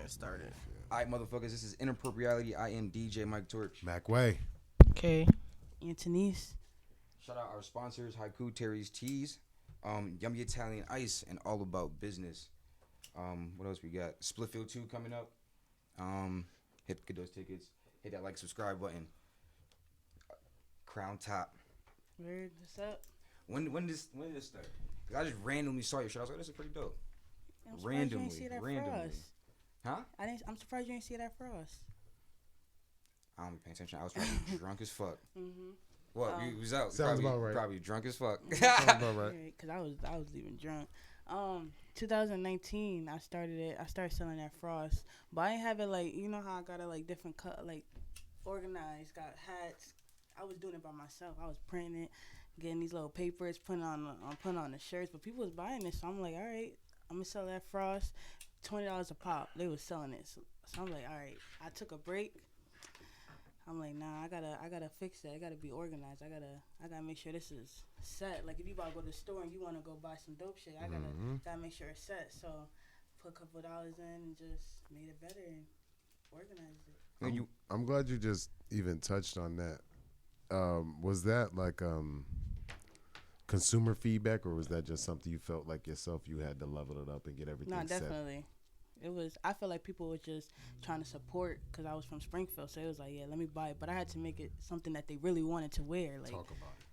Started. Alright, motherfuckers, this is Inappropreality. I am DJ Mike Torch. Mac Way. Okay. Antonese. Shout out our sponsors, Haiku Terry's Teas, Yummy Italian Ice, and All About Business. What else we got? Splitfield 2 coming up. Get those tickets. Hit that subscribe button. Crowntop. Where this up? When did this start? Cause I just randomly saw your shit. I was like, this is pretty dope. Randomly. Huh? I'm surprised you didn't see that frost. I don't be paying attention. I was probably drunk as fuck. Mm-hmm. What? You was out? Sounds about right. Probably drunk as fuck. Sounds about right. Cause I was leaving drunk. 2019, I started it. I started selling that frost, but I didn't have it you know how I got it different cut, organized. Got hats. I was doing it by myself. I was printing it, getting these little papers, putting on the shirts. But people was buying it, so I'm like, all right, I'm gonna sell that frost. $20 a pop. They was selling it, so I'm like, all right. I took a break. I'm like, nah, I gotta fix that. I gotta be organized. I gotta make sure this is set. Like if you about to go to the store and you wanna go buy some dope shit, I gotta make sure it's set. So put a couple of dollars in and just made it better and organized it. I'm glad you just even touched on that. Was that consumer feedback, or was that just something you felt like yourself you had to level it up and get everything set? No, definitely. It was. I feel like people were just trying to support because I was from Springfield, so it was like, yeah, let me buy it. But I had to make it something that they really wanted to wear. Like, talk about it.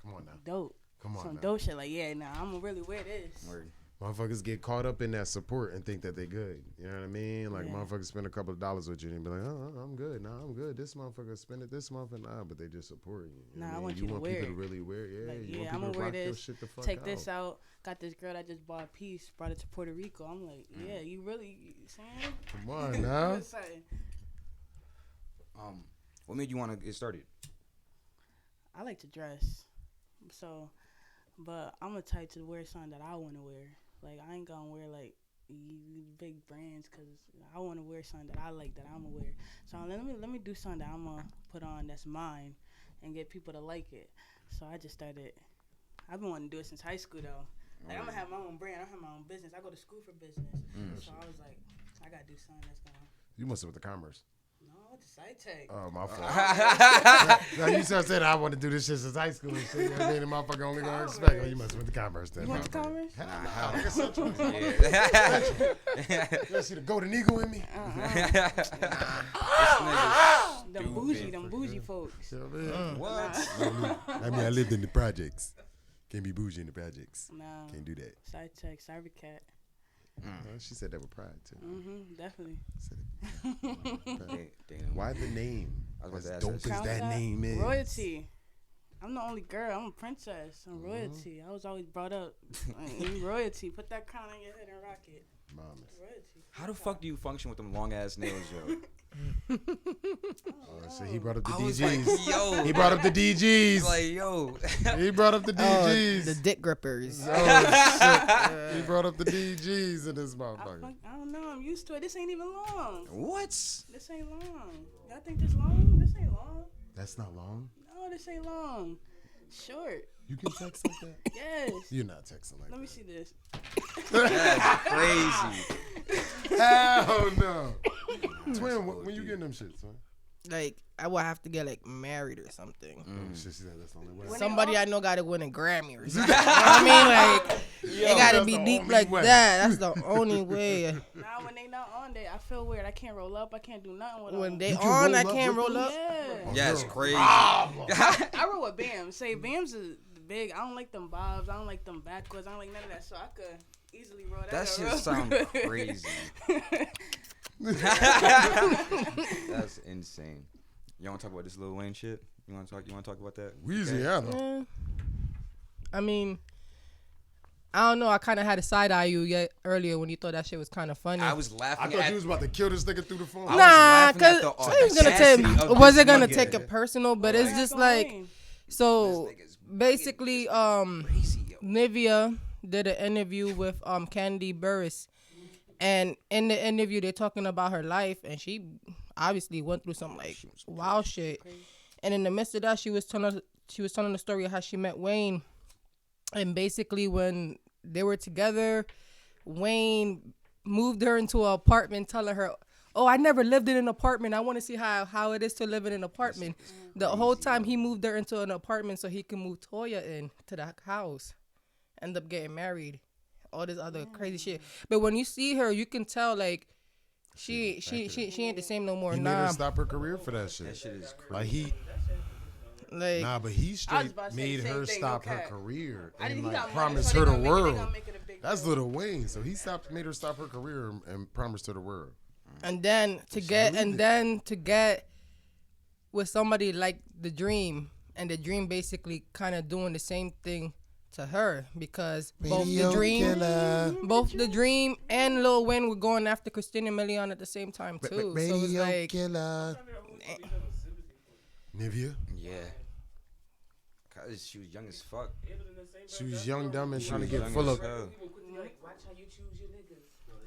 Come on now. Dope. Come on some now. Dope shit. Like, yeah, nah, I'm gonna really wear this. Word. Motherfuckers get caught up in that support and think that they good. You know what I mean? Like, motherfuckers spend a couple of dollars with you and be like, oh, I'm good. Nah, I'm good. This motherfucker spend it this month and but they just support you. Nah, I want you to wear it. You want people to really wear it. Yeah, you want I'm people gonna to wear rock this. your shit the fuck Take out. this out. Got this girl that just bought a piece, brought it to Puerto Rico. I'm like, yeah, you really saying? Come on now. What made you want to get started? I like to dress, but I'm a type to wear something that I want to wear. Like, I ain't gonna wear big brands because I want to wear something that I like, that I'm gonna wear. So let me do something that I'm gonna put on that's mine and get people to like it. So I just started. I've been wanting to do it since high school though. Like, I'm gonna have my own brand. I have my own business. I go to school for business. So I was like, I gotta do something that's gonna. You must have with the commerce. No, it's side tech. Oh, my fault. Now you started saying I want to do this shit since high school and shit. You know what I mean? The motherfucker only gonna expect. Oh, you must have with the commerce then. You went to commerce? You see the golden eagle in me? Them bougie folks. You know what I mean? What? I mean, I lived in the projects. Can't be bougie in the projects. No. Can't do that. Side tech, cyber cat. She said that with pride too. Definitely. Why the name? As dope as that name is. Royalty. I'm the only girl. I'm a princess. I'm royalty. I was always brought up. Royalty. Put that crown on your head and rock it. Mamas. Royalty. How the fuck do you function with them long ass nails, yo? So he brought up the I was DGs. like, yo. He brought up the DGs. Like, yo. He brought up the DGs. The dick grippers. Oh, shit. He brought up the DGs in this motherfucker. I don't know. I'm used to it. This ain't even long. What? This ain't long. Y'all think this long? This ain't long. That's not long. No, this ain't long. Short. You can text like that? Yes. You're not texting like Let me that. see this. That's crazy. Hell no. Twin, when you getting them shits, man? Like, I would have to get married or something. She said that's the only way. Somebody I know got to win a Grammy or something. You know what I mean? It got to be deep like way. that. That's the only way. Now when they not on there, I feel weird. I can't roll up. I can't do nothing with them. When they on, I can't roll up. Yeah. Yeah, it's crazy. I roll with Bams. Say Bams is big. I don't like them bobs. I don't like them backwards. I don't like none of that. So I could easily roll that. That shit real sound good. crazy. That's insane. You want to talk about this Lil Wayne shit? You want to talk about that? Louisiana. I mean, I don't know. I kind of had a side eye you earlier when you thought that shit was kind of funny. I was I laughing thought at. you was about to kill this nigga through the phone. I was Nah, laughing at cause the I was gonna audacity take. of Was this it gonna nigga. take it personal? But it's Like, just Lil like Wayne. so. This nigga's Basically, crazy, yo. Nivea did an interview with Candy Burris, and in the interview they're talking about her life, and she obviously went through some like wild shit. And in the midst of that, she was telling the story of how she met Wayne, and basically when they were together, Wayne moved her into an apartment, telling her, "Oh, I never lived in an apartment. I want to see how it is to live in an apartment." The whole time he moved her into an apartment so he can move Toya into the house. End up getting married. All this other crazy shit. But when you see her, you can tell like she ain't the same no more. He made her Nah, stop her career for that shit. That shit is crazy. Like he, like but he straight about to say made the same her thing, stop no her cap. career I and didn't- he like got money, promised so her they the gonna make it- they world. gonna make it a big That's deal. Lil Wayne. So he made her stop her career and promised her the world. and then to get with somebody like the Dream, and the Dream basically kind of doing the same thing to her because both the Dream and Lil Wayne were going after Christina Milian at the same time too. So it's like Nivea. Yeah. Cause she was young as fuck. She was young, dumb, and trying to was get young full as of. hell.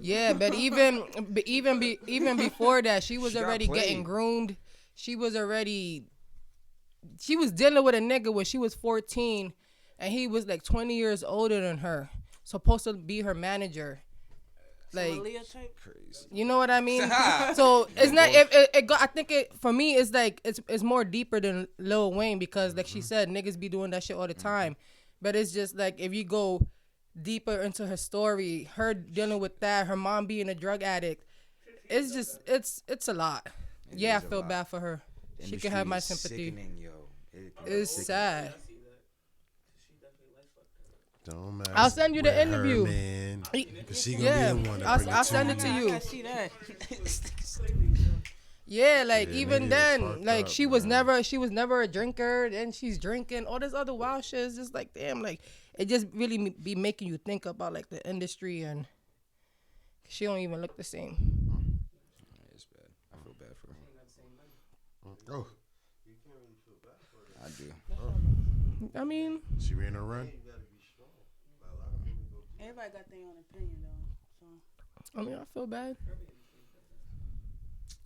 yeah, but even before that, she was She got already getting played. groomed. She was dealing with a nigga when she was 14, and he was like 20 years older than her, supposed to be her manager. Like, Aaliyah type? Crazy. you know what I mean? So it's not. I think for me, it's like it's more deeper than Lil Wayne because, like she said, niggas be doing that shit all the time. But it's just like if you go deeper into her story, her dealing with that, her mom being a drug addict, it's just it's a lot. It Yeah, I is a feel lot. bad for her. The She industry can have my is sympathy. sickening, yo. It's sickening. sad. Don't matter. I'll send you the With her, interview. man. 'Cause she gonna Yeah, be the one to I'll bring I'll it send to it to you. you. I see that. Yeah, like Yeah, even niggas then, fucked like up, she was man. never a drinker. Then she's drinking. All this other wild shit is just like damn. Like it just really be making you think about like the industry, and she don't even look the same. It's bad. I feel bad for her. Oh, I do. I mean, she ran a run. Everybody got their own opinion though. So I feel bad.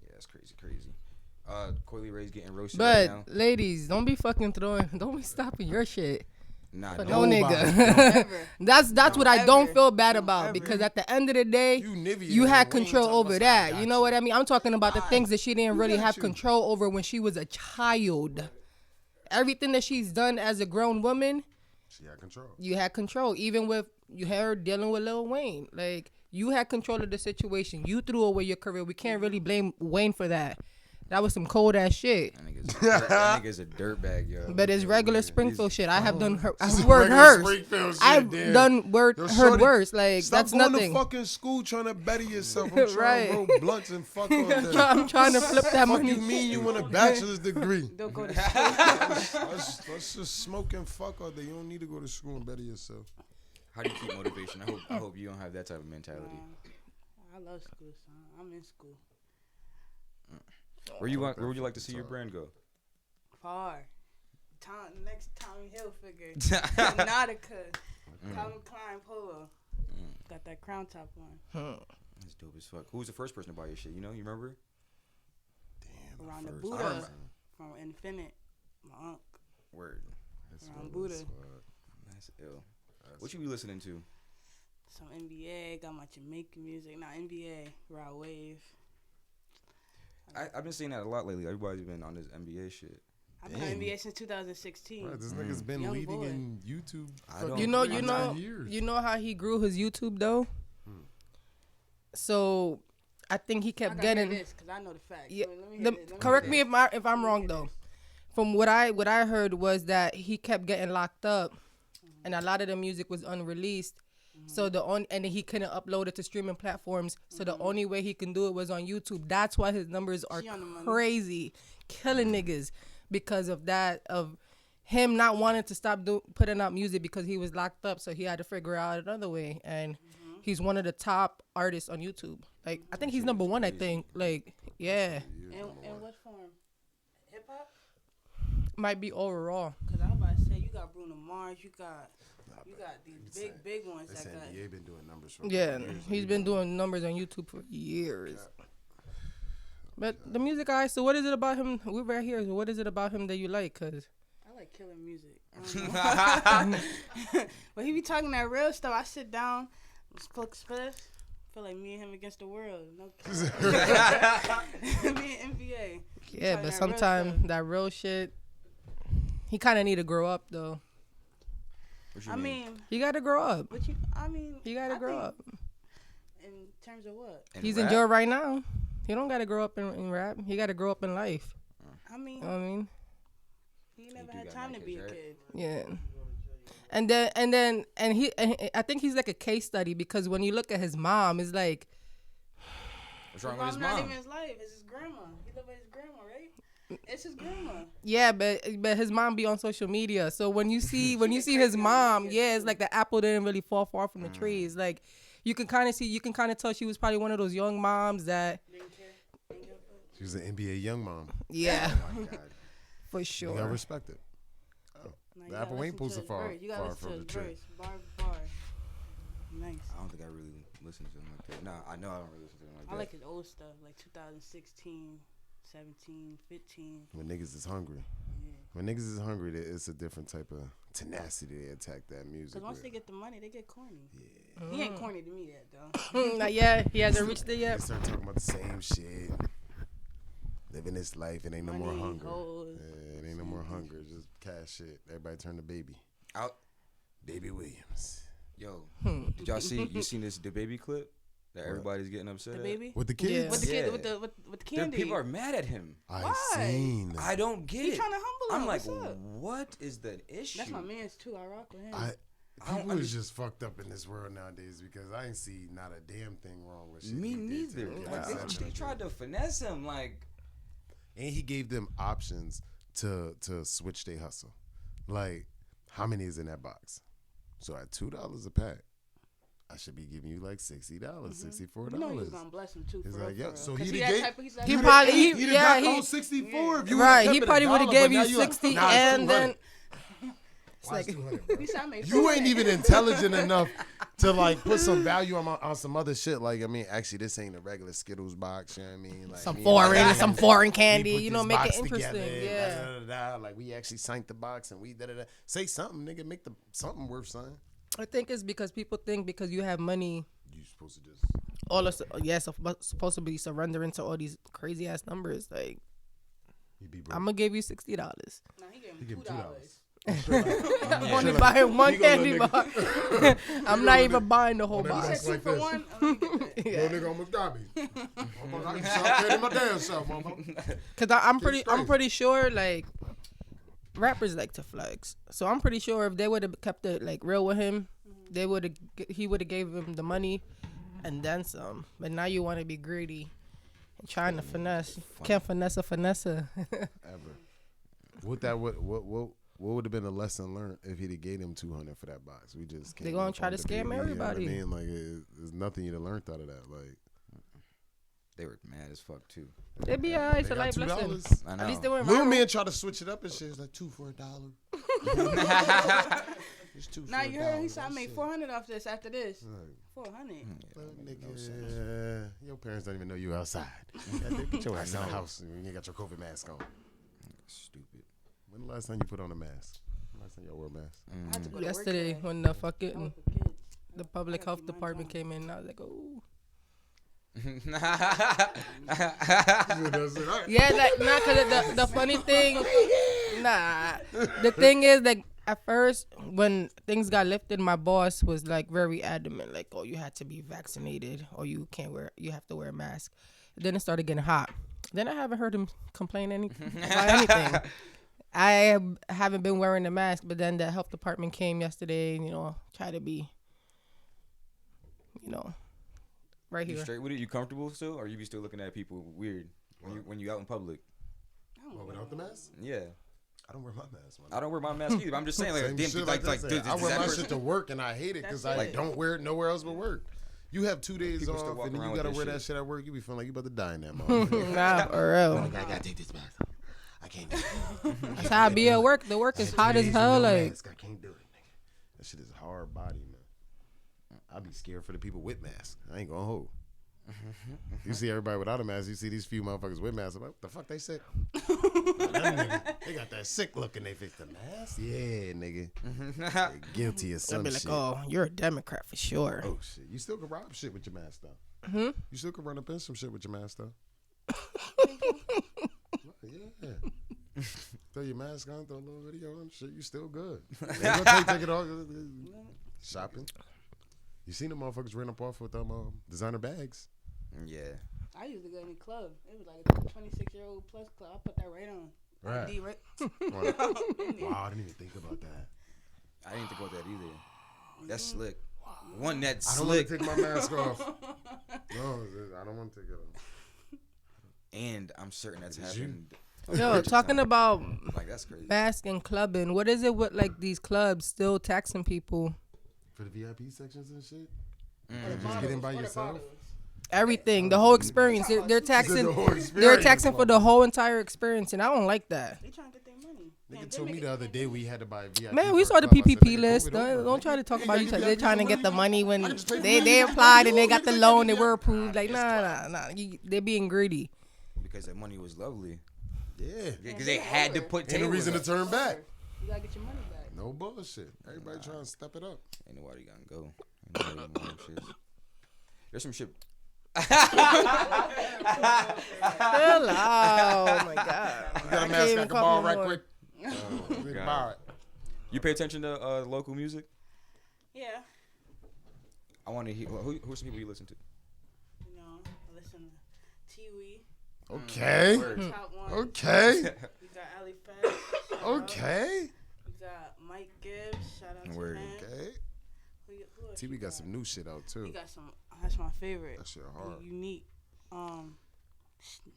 Yeah, it's crazy. Coily Ray's getting roasted But right now. ladies, don't be stopping your shit Nah, for no. no Nobody. nigga. that's what I don't Ever. feel bad No, about ever. because at the end of the day, You Nivea. you and had Wayne control talking over about that. something, You I know got what I mean? I'm talking about the things that she didn't really got have you. control over when she was a child. Everything that she's done as a grown woman, She had control. you had control. Even with her dealing with Lil Wayne, like you had control of the situation. You threw away your career. We can't really blame Wayne for that. That was some cold ass shit. That nigga's a dirtbag, yo. But it's regular Springfield shit. I have done This is I've heard regular hers. Springfield shit, I've damn. done Yo, heard shorty, worse. Like Stop that's going nothing. to fucking school trying to better yourself. I'm trying Right. to roll blunts and fuck all day. I'm trying to flip that Fuck money. you mean you want a bachelor's degree? don't go to school. Let's just smoke and fuck all day. You don't need to go to school and better yourself. How do you keep motivation? I hope you don't have that type of mentality. I love school, son. I'm in school. Where would you like to see your brand go? Far. Next Tommy Hilfiger. Nautica. Calvin Klein Polo. Got that Crowntop on. That's dope as fuck. Who was the first person to buy your shit? You know, you remember? Damn. Around the first Buddha. person. From Infinite. My uncle. Word. That's Around what Buddha. it's for. That's ill. What you be listening to? Some NBA. Got my Jamaican music. Not NBA. Raw Wave. I've been seeing that a lot lately. Everybody's been on this NBA shit. I've been on Damn. NBA since 2016. Right, this nigga's been Young leading boy. in YouTube. I fucking don't- You know, 9 years. you know how he grew his YouTube though. So, I think he I kept gotta hear getting. this because I know the facts. Yeah, So let me hear this. Let me correct hear me this. if I'm wrong though. From what I heard was that he kept getting locked up, and a lot of the music was unreleased. So and then he couldn't upload it to streaming platforms. So the only way he can do it was on YouTube. That's why his numbers are She on the money. crazy, killing niggas because of that. Of him not wanting to stop putting out music because he was locked up, so he had to figure out another way. And he's one of the top artists on YouTube. Like, I think he's number one. I think. Like, yeah. In what form? Hip hop? Might be overall. Cause I was about to say you got Bruno Mars, you got these big ones They that said got. NBA been doing numbers for Yeah, years. he's been doing numbers on YouTube for years. But the music guy. So what is it about him? We're right here. So what is it about him that you like? Cause I like killer music. I don't know. But he be talking that real stuff. I sit down, feel like me and him against the world. No me and NBA. yeah, but sometimes that real shit. He kind of need to grow up though. What you I mean, He got to grow up. but He got to grow think up. In terms of what? He's rap? in jail right now. He don't got to grow up in rap. He got to grow up in life. I mean, You know what I mean? he never do had got time to kids, be a right? kid. Yeah. And I think he's like a case study because when you look at his mom, it's like, What's wrong with his Not mom? even his life. It's his grandma. He live with his grandma, right? It's his grandma. yeah, but his mom be on social media. So when you see his mom, yeah, it's like the apple didn't really fall far from the tree. It's like you can kind of tell she was probably one of those young moms that, Didn't care. She was an NBA young mom. yeah, Oh my God. for You gotta sure. respect it. Now you The gotta apple ain't listen to supposed to his fall verse. You gotta far listen from to the his tree. verse. Bar for bar. Nice. I don't think I really listen to him like that. Nah, I know I don't really listen to him like that. I like his old stuff, like 2016, 17, 15. When niggas is hungry. Yeah. When niggas is hungry, it's a different type of tenacity they attack that music. Because once with. they get the money, they get corny. Yeah. He ain't corny to me yet, though. Not yet. He hasn't reached it They yet. start talking about the same shit. Living this life, it ain't no more Money, hunger. hoes. Yeah, it ain't no more hunger. It's just cash shit. Everybody turn to baby. Out. Baby Williams. Yo, did y'all see? You seen this the baby clip that everybody's getting upset The at? baby? With the Yeah. kids? With the kid, Yeah. with the There, candy. people are mad at him. I Why? seen that. I don't get He it. trying to humble him. I'm like, What's up? what is the issue? That's my man's too. I rock with him. People don't is just fucked up in this world nowadays because I ain't see not a damn thing wrong with shit. Me he did to neither. the Like, kids. they tried to finesse him. Like, And he gave them options to switch their hustle. Like, how many is in that box? So at $2 a pack, I should be giving you like $60, $64. You know he was gonna bless him too. He's For like, real, yeah. for So real. he 'Cause done that gave. type of- he's that He type probably- of- he- He yeah, got he- those 64. If you Right, would've he kept it probably $1, would have but gave now you you like, 60 nah, it's and 200. then Why it's 200, bro? He said, I made You ain't 400. even intelligent enough to like put some value on some other shit. Like, I mean, actually, this ain't a regular Skittles box. You know what I mean? Like, some me and my foreign, friends, candy. we put You know, this make it box interesting. together, Yeah. da, da, da, da. Like, we actually signed the box and we da da da. Say something, nigga. Make something worth something. I think it's because people think because you have money, You supposed to just. supposed to be surrendering to all these crazy ass numbers. Like, You be broke. I'm gonna give you $60. Nah, he gave He him give $2. him $2. I'm only buying one He gonna candy let bar. I'm not even buying the whole that He box. said Like 2 for this. 1. Let me get that. No nigga almost got me. I can sell candy my damn self, motherfucker. Cause I'm pretty sure like rappers like to flex. So I'm pretty sure if they would have kept it like real with him, he would have gave him the money and then some. But now you want to be greedy and trying to finesse. Can't finesse a finesser. Ever. What would have been a lesson learned if he'd have gave him 200 for that box? We just They came gonna up try on to the scam baby, everybody. You know what I mean? Like, there's nothing you'd have learned out of that. Like, they were mad as fuck too. They be alright. It's they a got life lesson. $2. I know. At least they went Little viral. man try to switch it up and shit. It's like 2 for $1. It's 2 Now for you $1. heard he said I That made shit. 400 off this after this. Like, 400. well, nigga, your parents don't even know you outside. Get your ass in the house when you got your COVID mask on. Stupid. When the last time you put on a mask? Last time y'all wore a mask? I had to go to work Yesterday today. when the I fucking work with kids. the public gotta health keep mine department on. came in, I was like, oh. Yeah, like nah, cause the funny thing, nah. The thing is like at first when things got lifted, my boss was like very adamant, like, oh, you had to be vaccinated or you have to wear a mask. Then it started getting hot. Then I haven't heard him complain about anything. I haven't been wearing the mask, but then the health department came yesterday and, tried to be, right You here. straight with it? You comfortable still, or you be still looking at people weird when you out in public? What, without the mask? Yeah. I don't wear my mask. I don't wear my mask either. But I'm just saying, like, Same damn, shit like, that. dude, I wear my person- shit to work and I hate it because I That's it. don't wear it nowhere else but work. You have 2 days People still off walk and then around you with gotta this wear that shit. shit at work. You be feeling like you about to die in that motherfucker. Nah, for real. I gotta take this mask off. I can't do it. That's how I be at work. The work is hot as hell. Like, I can't do it, nigga. That shit is hard body, man. I be scared for the people with masks. I ain't gonna hold. You see everybody without a mask. You see these few motherfuckers with masks. I'm like, what the fuck they sick? They got that sick look in they face. The mask? Yeah, nigga. They guilty of I'd some be like, shit. oh, you're a Democrat for sure. Oh shit! You still can rob shit with your mask though. You still can run up in some shit with your mask though. Yeah. Throw your mask on, throw a little video on, shit. You still good. They gonna take it off. Shopping. You seen the motherfuckers ran up off with them designer bags? Yeah. I used to go in the club. It was like a 26-year-old plus club. I put that right on. Right. ID, right? Wow, I didn't even think about that. I didn't think about that either. That's slick. One that's I don't want slick. to take my mask off. No, I don't want to take it off. And I'm certain that's It's you. happened. Yo, talking about Like, that's crazy. mask and clubbing. What is it with like these clubs still taxing people? For the VIP sections and shit? Mm. Just get in by yourself? Everything, the whole experience. They're taxing. The whole They're experience. taxing for the whole entire experience, and I don't like that. They trying to get their money. Nigga told me the other day we had to buy a VIP. Man, we for saw a the club. I said, PPP nigga, list. COVID over, Don't nigga. try to talk You about got they're VIP trying to get the money when I just paid they for applied and they it. got the loan. They were approved. Like nah. They're being greedy. Because that money was lovely. Yeah. Because they had to put Ain't no tables reason to up. turn back. You gotta get your money back. No bullshit. Everybody trying to step it up. Ain't nobody gonna go. Ain't nobody gonna go. Shit. There's some shit. Chill out. Oh my god. You got a mask at the ball right quick. God. Buy it. You pay attention to local music? Yeah. I want to hear. Who's some people you listen to? You know, I listen to Tiwi. Okay. Top one. Okay. You got Ali Fest. shout out. Okay. You got Mike Gibbs. Shout out Word. to him. Okay. Who else T, we you got some new shit out You too. got some. That's my favorite. That shit hard. Unique.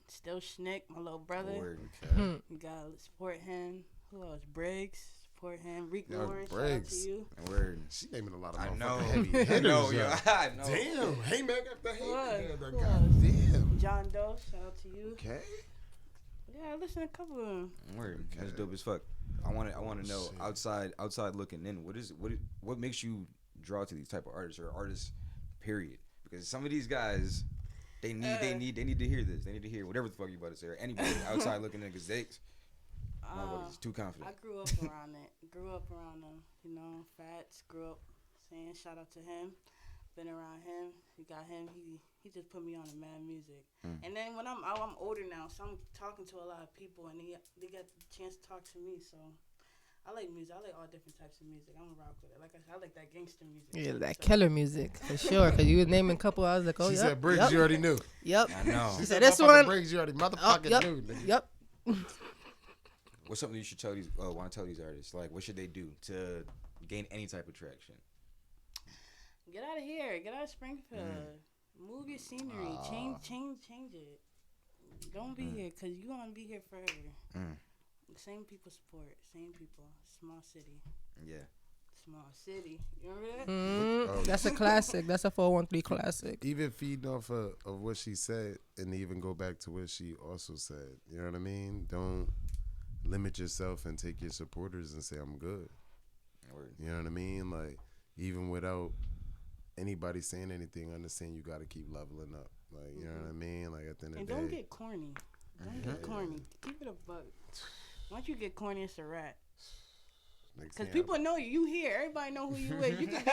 Still Schnick, my little brother. Word. Okay. You gotta support him. Who else? Briggs. Support him. Reek Yo, Lawrence. Shout out Briggs. to you. Word. She naming a lot of I motherfucking know. heavy I hitters. know, yo. yo. I know. Damn. Hey man, after hey Who else? man. Who Goddamn. John Doe. Shout out to you. Okay. Yeah, I listen to a couple of them. Word. That's dope as fuck. I want to know Shit. outside looking in. What makes you draw to these type of artists or artists? Period. Because some of these guys, they need to hear this. They need to hear whatever the fuck you about to say. Or anybody outside looking in, because they motherfuckers too confident. I grew up around it. Grew up around them. You know, Fats. Grew up saying shout out to him. Been around him. You got him. He just put me on the mad music. And then when I'm older now, so I'm talking to a lot of people, and they got the chance to talk to me. So I like music. I like all different types of music. I'm gonna rock with it. Like I said, I like that gangster music. Yeah, too, that so. killer music for sure. Cause you was naming a couple. I was like, oh She yep, said Briggs, yep, you already knew. Yep. I know. She said said this motherfucking one- Briggs, you already Oh, motherfucking yep. knew. Nigga. Yep. What's something you should tell these? Want to tell these artists? Like, what should they do to gain any type of traction? Get out of here. Get out of Springfield. Move your scenery. Change it. Don't be here, cause you gonna be here forever. Same people support. Same people. Small city. Yeah. Small city. You remember that? That's a classic. That's a 413 classic. Even feeding off of what she said, and even go back to what she also said. You know what I mean? Don't limit yourself and take your supporters and say I'm good. Word. You know what I mean? Like, even without anybody saying anything, understand you got to keep leveling up. Like, you know what I mean? Like, at the end of And the day. don't get corny. Don't get corny. Keep it a buck. Once you get corny, it's a wrap. next Because thing people know you. You here. Everybody know who you is. You can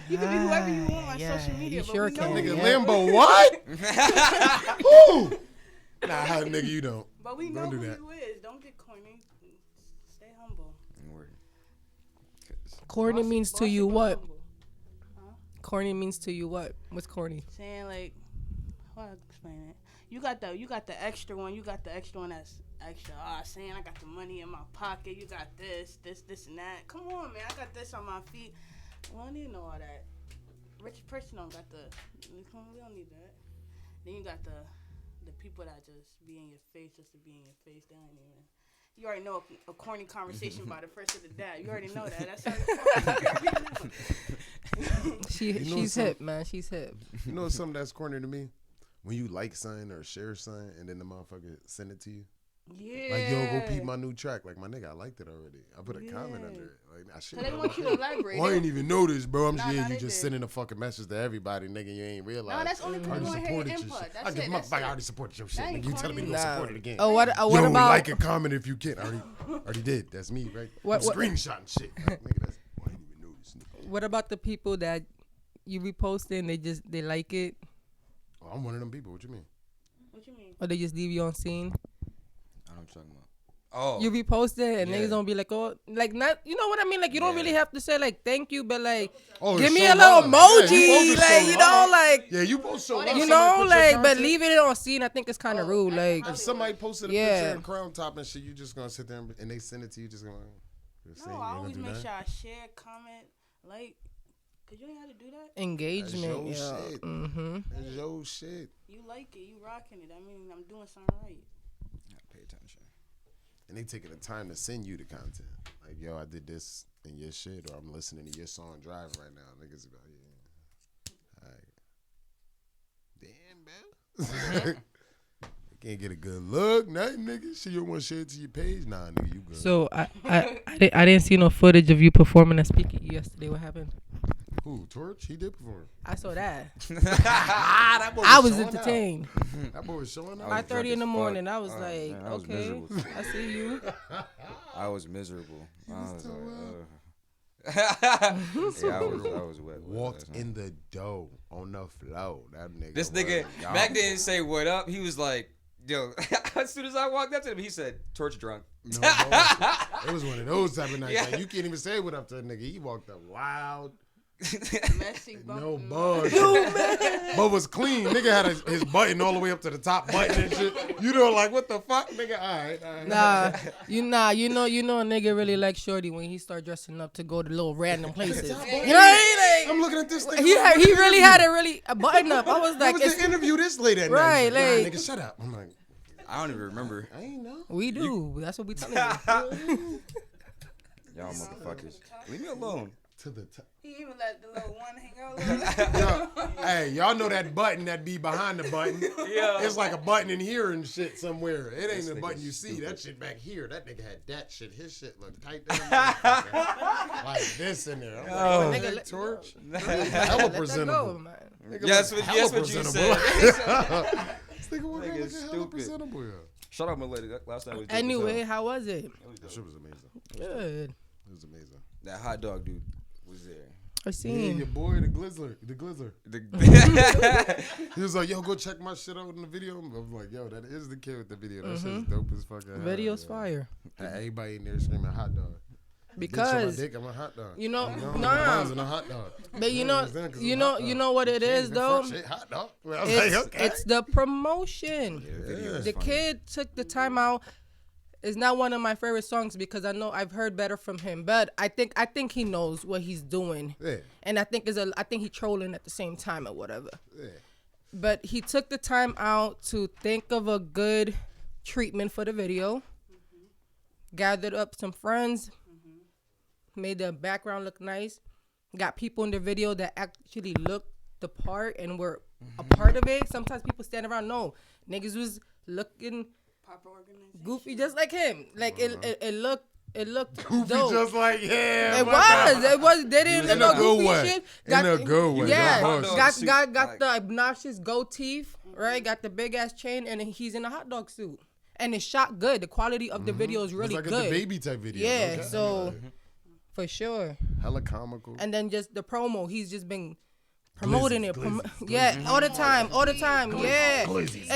be whoever you want on Yeah, social media. you But sure we know can. who Nigga, you Yeah. is. Limbo, what? Who? Nah, nigga, you don't. But we Don't know do who that. you is. Don't get corny. Stay humble. Word. Corny Boss- means to boss you but what? humble. Corny means to you what? What's corny? Saying like, how do I explain it? You got the extra one. You got the extra one that's extra. Saying I got the money in my pocket. You got this, and that. Come on, man. I got this on my feet. We don't need to know all that. Rich person don't got the. We don't need that. Then you got the people that just be in your face just to be in your face. They ain't even. You already know a corny conversation by the first of the dad. You already know that. That's how She's hip, man. She's hip. You know something that's corny to me? When you like something or share something and then the motherfucker send it to you. Yeah. Like, yo, go peep my new track. Like, my nigga, I liked it already. I put a comment under it. Like, I should. So they want you to elaborate. I ain't even know this, bro. I'm Nah, just nah, you they just did. sending a fucking message to everybody, nigga. You ain't realize. No, that's only because you want to hear your input. shit. That's I give it. my That's I it. already supported your shit. That Nigga, ain't you telling me you corny. gonna support it again? Oh, what Yo, about like and comment if you can. Already did. That's me, right? What- I'm screenshotting shit. Like, nigga, that's, I didn't even know this. Nigga. what about the people that you repost and they like it, Oh, I'm one of them people. What you mean? What you mean? or they just leave you on scene? I don't know what I'm talking about. Oh, You repost it and Yeah. niggas don't be like, oh, like not, you know what I mean? Like you don't Yeah. really have to say like thank you, but like Oh, give it's me so a little love. emoji, Yeah, you supposed to like show you know, love. like Yeah, you post so love. you Somebody know, put your like but content- leaving it on scene, I think it's kind of rude. Like If somebody posted a Yeah. picture in Crowntop and shit, you just gonna sit there and they send it to you, just gonna. Just say, No, you I ain't always gonna do make that? sure I share, comment, like, cause you ain't have to do that. engagement, That's your yeah. shit. Mm-hmm. That's your shit. You like it, you rocking it. I mean, I'm doing something right. yeah, pay attention. And they taking the time to send you the content. Like, yo, I did this in your shit, or I'm listening to your song driving right now. Niggas about, yeah. All right. Damn, man. You can't get a good look, nothing, nigga. Shit, you don't want to share it to your page? Nah, nigga, you good. So I didn't see no footage of you performing at Speaking yesterday. What happened? Who, Torch? He did perform. I saw that. That boy I was showing entertained. out. That boy was showing out. 5:30 in the drunk as morning. fuck. I was Oh, like, man, I was okay, miserable. I see you. I was miserable. I was so like, yeah, I was wet. Walked in the dough on the floor. That nigga. This nigga was Mac didn't say what up. He was like, yo. As soon as I walked up to him, he said, "Torch drunk." No, it was one of those type of nights. Yeah. Like, you can't even say what up to a nigga. He walked up loud. Messy, No bumpy. buzz. But was clean. Nigga had his button all the way up to the top button and shit. You know, like, what the fuck? Nigga, all right. Nah, you know a nigga really like Shorty when he start dressing up to go to little random places. You know what I mean? I'm looking at this thing. Like, he really had a button up. I was Like, like, was the interview this late at Right, night? Like, like- nah, nigga, shut up. I'm like, I don't even remember. I ain't know. we do. That's what we telling you. Y'all motherfuckers. Leave me alone. To the top. He even let the little one hang out. Yo, hey, y'all know that button that be behind the button? Yeah. It's like a button in here and shit somewhere. It ain't This the button nigga's you see. stupid. That shit back here. That nigga had that shit. His shit looked tight. Like this in there. I'm like, Oh. what the Nigga, heck, let- Torch? Let Hella that go, presentable. man. Nigga Yes, look what- yes, hella what you presentable. said. This nigga working Nigga looking is hella stupid. presentable. Yeah. Shut up, my lady. Last night was dope as Anyway, hell. how was it? That shit was amazing. Good. It was amazing. That hot dog dude was there. I Yeah, seen. your boy, the Glizzler. He was like, yo, go check my shit out in the video. I'm like, yo, that is the kid with the video. That shit's dope as fuck. Video's fire. Everybody in there screaming hot dog. Because Dick, I'm a hot dog. you know, My nah. mom's in a hot dog. But you know, understand? 'Cause you I'm a know, hot you dog. know what it Can't is even though. fuck shit, hot dog. Well, I was like, okay. It's the promotion. Yeah, the video was The funny. kid took the time out. It's not one of my favorite songs because I know I've heard better from him. But I think he knows what he's doing, Yeah, and I think he's trolling at the same time or whatever. yeah. But he took the time out to think of a good treatment for the video. Gathered up some friends, made the background look nice. Got people in the video that actually looked the part and were a part of it. Sometimes people stand around. No, niggas was looking Proper organization. goofy just like him. Like it looked Goofy dope. just like, yeah. It fuck that. was. It was. They didn't In look a no good goofy way. shit. In a good way. Yeah. Hot dog Got suit, got like- the obnoxious gold teeth. Right. Got the big ass chain, and he's in a hot dog suit. And it's shot good. The quality of the video is really It's like good. a baby type video. Yeah. Okay. So for sure. Hella comical. And then just the promo. He's just been promoting it. Glizzy, Yeah, all the time. Yeah.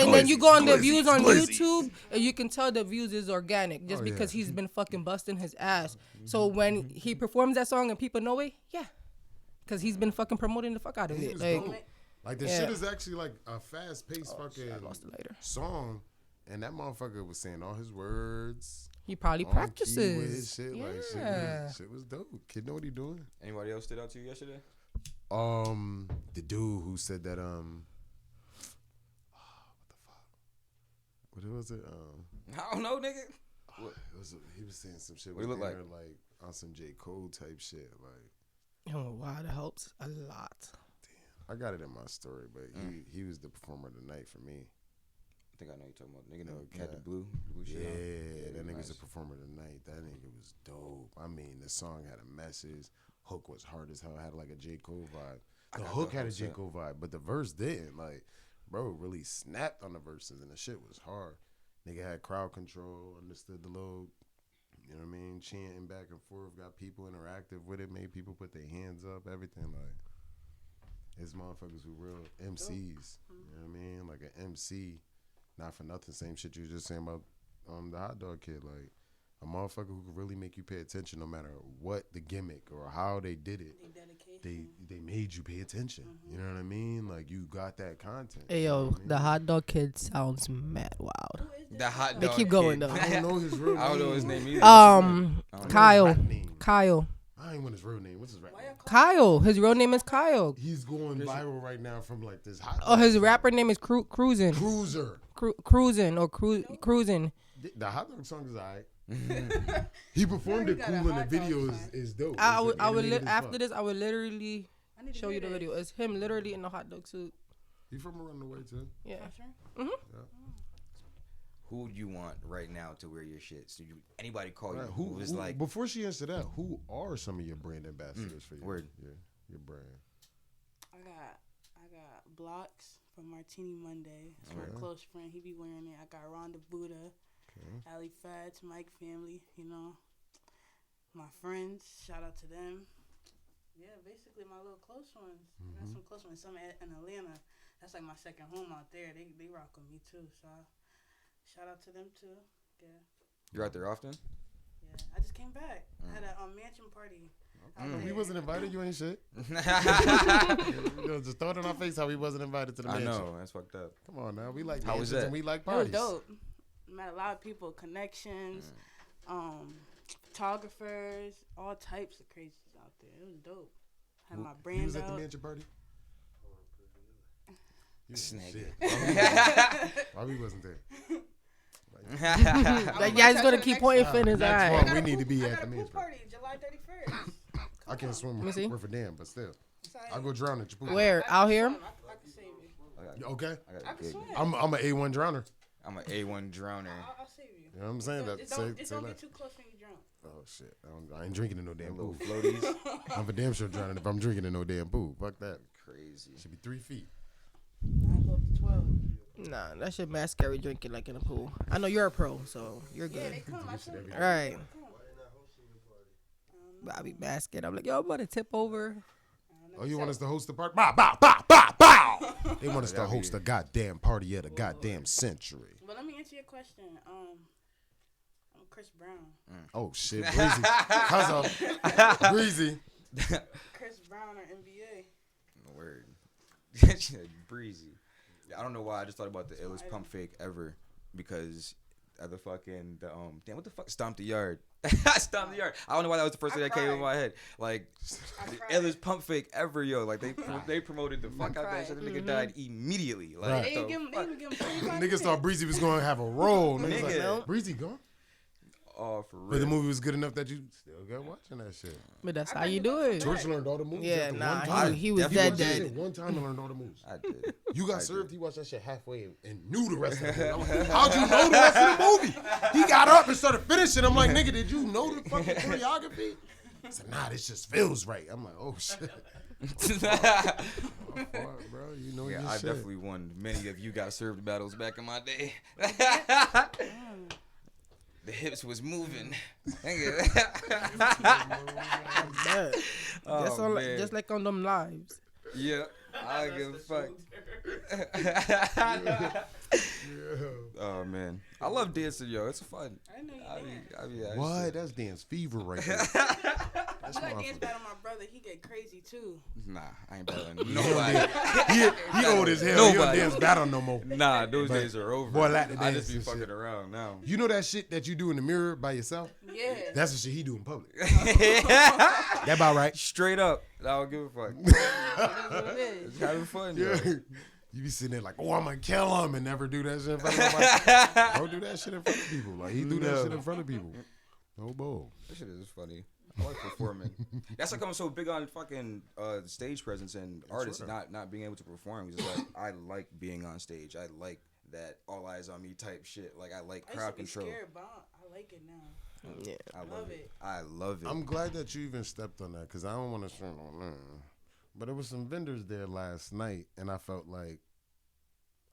And then you go on the views on YouTube, and you can tell the views is organic just because he's been fucking busting his ass. So when he performs that song and people know it, yeah, because he's been fucking promoting the fuck out of He it. was Like, dope. Like the Yeah. shit is actually like a fast paced fucking I lost it later. song, and that motherfucker was saying all his words. He probably on key with his practices. shit. Like Yeah. shit was dope. Kid know what he doing. Anybody else stood out to you yesterday? The dude who said that what the fuck? What was it? I don't know, nigga. Oh He was saying some shit. What he look like? Like on some J. Cole type shit. Like, Oh wow, that helps a lot. I got it in my story, but he was the performer of the night for me. I think I know you're talking about. Nigga, Okay. had the blue shit on. Yeah, that nigga's nice. a performer of the night. That nigga was dope. I mean, the song had a message. Hook was hard as hell. Had like a J. Cole vibe. The hook had a J. Cole vibe, but the verse didn't. Like, bro, really snapped on the verses, and the shit was hard. Nigga had crowd control, understood the little, you know what I mean, chanting back and forth, got people interactive with it, made people put their hands up, everything. Like, it's motherfuckers who real MCs. You know what I mean? Like an MC, not for nothing, same shit you were just saying about the hot dog kid. Like, a motherfucker who could really make you pay attention no matter what the gimmick or how they did it. They made you pay attention. You know what I mean? Like, you got that content. Hey You know yo, what I mean? the hot dog kid sounds mad wild. The hot They dog. keep going kid. though. I don't know his real name. I don't know his name either. Kyle. Rap name. Kyle. I ain't want his real name. What's his rap name? Kyle. His real name is Kyle. He's going viral right now from like this hot. Oh, his rapper name is Cruisin'. Cruiser. Cruisin' or Cruisin'. The hot dog song is alright. He performed it got cool a and the hot video dog is dope. I It's would animated as after fuck. this I would literally I need to show you hear the this. video. It's him literally in the hot dog suit. He from around the way too. Yeah. Who would you want right now to wear your shit? So anybody call Right, you? who Who is who- like? before she answered that, who are some of your brand ambassadors for you? word. Yeah, your brand. I got Blocks from Martini Monday. It's Okay. my close friend. He be wearing it. I got Rhonda Buddha, Okay. Ali Fats, Mike Family. You know, my friends. Shout out to them. Yeah, basically my little close ones. I got some close ones. Some in Atlanta. That's like my second home out there. They rock with me too. So shout out to them too. Yeah. You're out there often? Yeah. I just came back. I had a mansion party. out He there. wasn't invited. You ain't shit. I You know, just throw it in our face how he wasn't invited to the mansion. know that's fucked up. Come on now, we like How was mansions that? and we like It was parties. dope. Met a lot of people, connections, photographers, all types of crazies out there. It was dope. Had my He brand was at the out. mansion party. You This ain't nigga. shit. Why we wasn't there? Like, yeah, he's gonna keep pointing fingers. All Next right. one, we need to be I at got the a pool mansion party. party July 31st. I can't swim me see. worth a damn, but still, Sorry. I'll go drown at your pool. Where? Out here? I can save you. You okay? I got I a can gig. swim. I'm a A1 drowner. I'm an A1 drowner. I'll save you. You know what I'm saying? Just don't say get that. too close when you're drunk. Oh shit! I ain't drinking in no damn Little pool. floaties. I'm for damn sure drowning if I'm drinking in no damn pool. Fuck that. Crazy. Should be 3 feet. I go up to 12. Nah, that shit mad scary drinking like in a pool. I know you're a pro, so you're Yeah, they good. come. I swim. All right. But I be mad scared. I'm like, yo, I'm about to tip over. Oh, you want us to host the party? Bow, bow, bow, bow, bow. They want us to host a goddamn party of the goddamn century. But let me answer your question. I'm Chris Brown. Oh shit, Breezy. Cuz of Breezy. Chris Brown or NBA. Word. Breezy. I don't know why. I just thought about the illest pump fake ever because of the fucking damn what the fuck Stomp the Yard. Stomp the Yard. I don't know why that was the first thing that came in my head. Like the cried. illest pump fake ever, yo. Like they promoted the fuck out that shit. The nigga died immediately. Like Right. They the didn't give him. They fuck? didn't give him 25 Niggas minutes. thought Breezy was gonna have a role. Niggas Nigga. like, Breezy gone? Oh, for real. But the movie was good enough that you still got watching that shit. But that's I how thought you you do was it. George learned all the moves. Yeah, after nah, one time. he was Definitely dead. Watched it one time and learned all the moves. I did. You got served. He watched that shit halfway and knew the rest of it. I'm like, how'd you know the rest of the movie? He got up and started finishing. I'm like, nigga, did you know the fucking choreography? He said, nah, this just feels right. I'm like, oh shit. My fault, bro. You know Yeah, your I shit. definitely won many of you got served battles back in my day. The hips was moving. Bad. Oh, Just, on, man. just like on them lives. Yeah, I give a fuck. Oh man, I love dancing, yo. It's fun. I didn't know you dance. What? That's dance fever right there. You got dance battle my brother. He get crazy too. Nah, I ain't battling nobody. He old as hell. He don't Nobody. dance battle no more. Nah, those But days are over. boy, like to I just dance be and fucking shit. around now. You know that shit that you do in the mirror by yourself? Yeah. That's the shit he do in public. That about right. Straight up, I don't give a fuck. That's what it is. It's having fun, Yeah. yo. You be sitting there like, oh, I'm gonna kill him and never do that shit in front of nobody. Don't do that shit in front of people. Like he do that shit in front of people. No bull. This shit is funny. I like performing. That's like I'm so big on fucking stage presence and artists not being able to perform. Just like I like being on stage. I like that all eyes on me type shit. Like I like crowd control. I used to be scared, but I like it now. Yeah, I love it. I love it. I'm glad that you even stepped on that because I don't want to turn on that. But there was some vendors there last night, and I felt like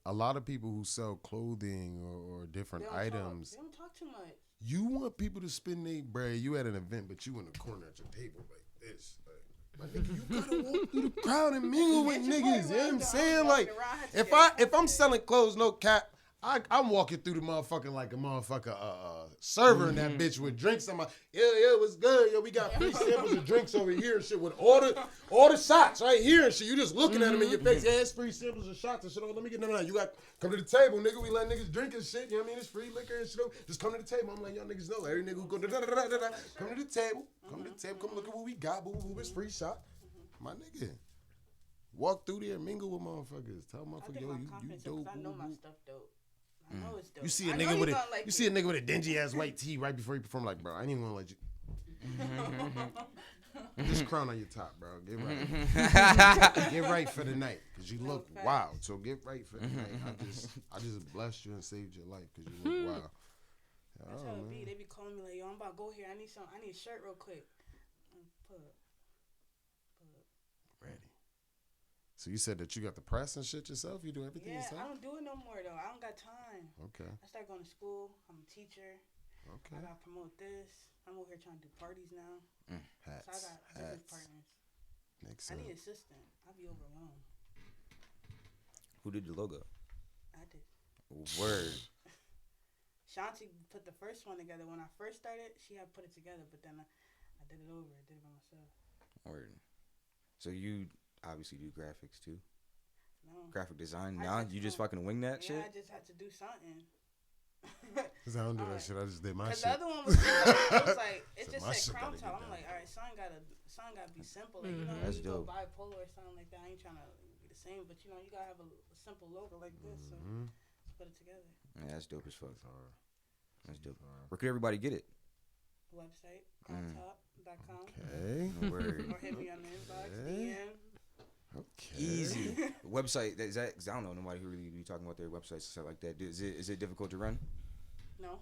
a lot of people who sell clothing or different items. They don't talk too much. You want people to spend their bread. You at an event, but you in the corner at your table like this. Like, my nigga, you gotta walk through the crowd and mingle with niggas. You know what I'm saying? Like, if I'm selling clothes, no cap, I'm walking through the motherfucking like a motherfucker server in that bitch with drinks. I'm like, yeah, what's good? Yo, we got free samples of drinks over here and shit with all the shots right here and shit. You just looking at them in your face. Yeah, it's free samples of shots and shit. Oh, let me get them out. You got come to the table, nigga. We let niggas drink and shit. You know what I mean? It's free liquor and shit. Just come to the table. I'm like, y'all niggas know. Every nigga who go come to the table. Come to the table. Come look at what we got. Boo, boo, it's free shot. My nigga. Walk through there, mingle with motherfuckers. Tell motherfuckers, yo, you dope. I know my stuff dope. I know it's dope. You see a nigga with a dingy ass white tee right before you perform. Like, bro, I ain't even gonna let you. Just crown on your top, bro. Get right. Get right for the night, cause you look wild. So get right for the night. I just blessed you and saved your life, cause you look wild. That's how it be. They be calling me like, yo, I'm about to go here. I need a shirt real quick. Pull up. Ready. So you said that you got the press and shit yourself? You do everything yourself? I don't do it no more, though. I don't got time. Okay. I started going to school. I'm a teacher. Okay. I got to promote this. I'm over here trying to do parties now. Hats. So I got business partners. Makes I sense. need an assistant. I'll be overwhelmed. Who did the logo? I did. Word. Shanti put the first one together. When I first started, she had put it together, but then I did it over. I did it by myself. Word. So you obviously do graphics too? No. Graphic design? Now you just fucking wing that shit? I just had to do something. Cause I don't do that shit. I just did my shit. Cause the other one was like it just said Crowntop. I'm like, all right, something gotta be simple. Like, you know, That's you dope. go bipolar or something like that. I ain't trying to be the same, but you know, you gotta have a simple logo like this. So let's put it together. Yeah, that's dope as fuck. That's dope. Where could everybody get it? Website, crowntop.com. Okay. Word. Or hit me on the inbox, DM. Okay. Easy. Website, is that, cause I don't know nobody who really be talking about their websites and stuff like that. Is it difficult to run? No.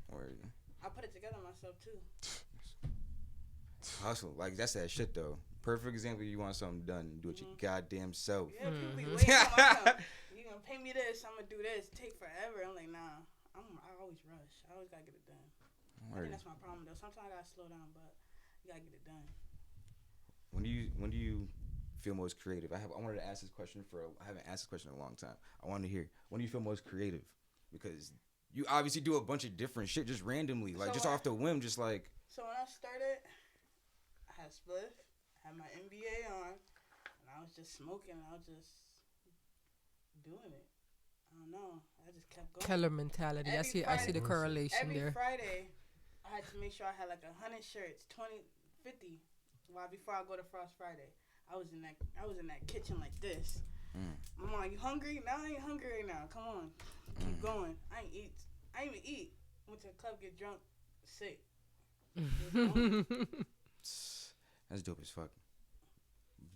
Or I put it together myself too. hustle. Like that's that shit though. Perfect example, you want something done, do it your goddamn self. Yeah, people be waiting on myself. You gonna pay me this, I'm gonna do this. Take forever. I'm like, nah. I always rush. I always gotta get it done. I think that's my problem though. Sometimes I gotta slow down, but you gotta get it done. When do you feel most creative? I wanted to ask this question I haven't asked this question in a long time. I wanted to hear, when do you feel most creative? Because you obviously do a bunch of different shit just randomly, like just off the whim, just like. So when I started, I had a spliff, had my MBA on, and I was just smoking. I was just doing it. I don't know. I just kept going. Keller mentality. I see the correlation every there. Friday, I had to make sure I had like 100 shirts, 20, 50. While before I go to Frost Friday, I was in that kitchen like this. Mama, you hungry? No, I ain't hungry right now. Come on, keep going. I ain't even eat. Went to the club, get drunk, sick. That's dope as fuck.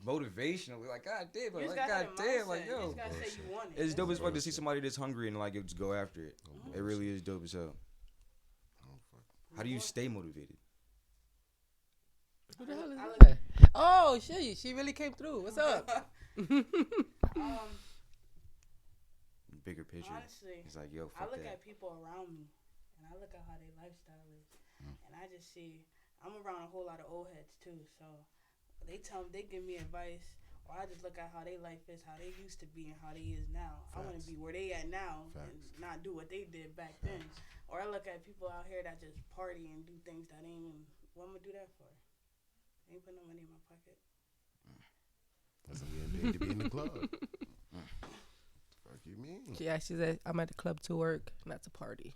Motivational, like god damn, like god damn, like yo. You just gotta say you want it. It's dope as fuck to see somebody that's hungry and like just go after it. It really is dope as hell. How do you stay motivated? Who the hell is that? Oh, she really came through. What's up? Bigger picture. Honestly, it's like, yo, fuck I look that. at people around me, and I look at how their lifestyle is, and I just see I'm around a whole lot of old heads too. So they give me advice, or I just look at how their life is, how they used to be, and how they is now. Facts. I want to be where they at now, and not do what they did back then. Or I look at people out here that just party and do things that ain't even. What am I do that for? I ain't put no money in my pocket. That's what we paid to be in the club. Fuck you mean? She said, I'm at the club to work, not to party.